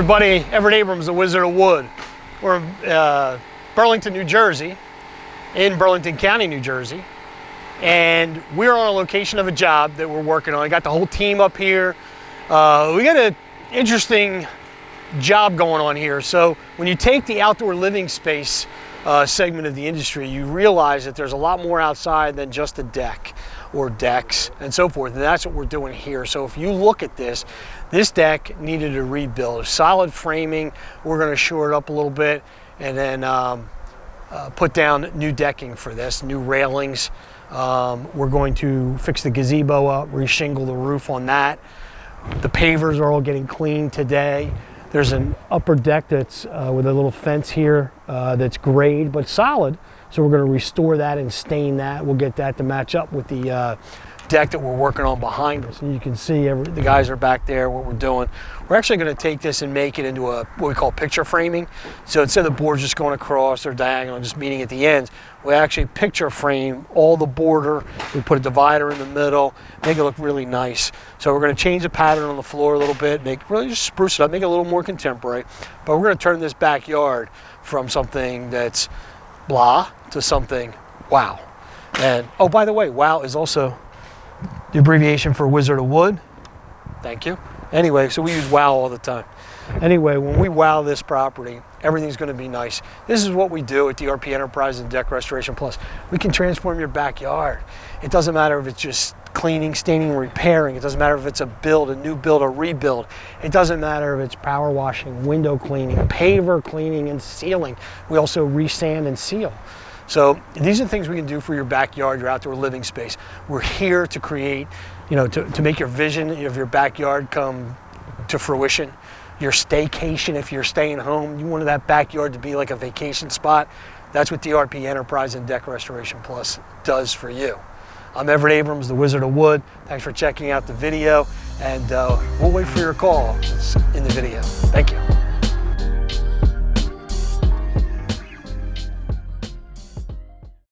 everybody, Everett Abrams, the Wizard of Wood. We're in Burlington, New Jersey, in Burlington County, New Jersey. And we're on a location of a job that we're working on. I got the whole team up here. We got an interesting job going on here. So when you take the outdoor living space segment of the industry, you realize that there's a lot more outside than just a deck or decks and so forth. And that's what we're doing here. So if you look at this deck needed a rebuild. Solid framing, we're gonna shore it up a little bit and then put down new decking for this, new railings. We're going to fix the gazebo up, reshingle the roof on that. The pavers are all getting cleaned today. There's an upper deck that's with a little fence here that's grayed but solid. So we're going to restore that and stain that. We'll get that to match up with the deck that we're working on behind us. And you can see the guys are back there, what we're doing. We're actually going to take this and make it into what we call picture framing. So instead of the boards just going across or diagonal and just meeting at the ends, we actually picture frame all the border. We put a divider in the middle, make it look really nice. So we're going to change the pattern on the floor a little bit, really just spruce it up, make it a little more contemporary. But we're going to turn this backyard from something that's blah to something wow. And oh, by the way, wow is also the abbreviation for Wizard of Wood. Thank you. Anyway, so we use wow all the time. Anyway, when we wow this property, everything's going to be nice. This is what we do at DRP Enterprises and Deck Restoration Plus. We can transform your backyard. It doesn't matter if it's just cleaning, staining, repairing. It doesn't matter if it's a build, a new build, a rebuild. It doesn't matter if it's power washing, window cleaning, paver cleaning, and sealing. We also resand and seal. So these are things we can do for your backyard, your outdoor living space. We're here to create, to make your vision of your backyard come to fruition. Your staycation, if you're staying home, you wanted that backyard to be like a vacation spot. That's what DRP Enterprise and Deck Restoration Plus does for you. I'm Everett Abrams, the Wizard of Wood. Thanks for checking out the video, and we'll wait for your call in the video. Thank you.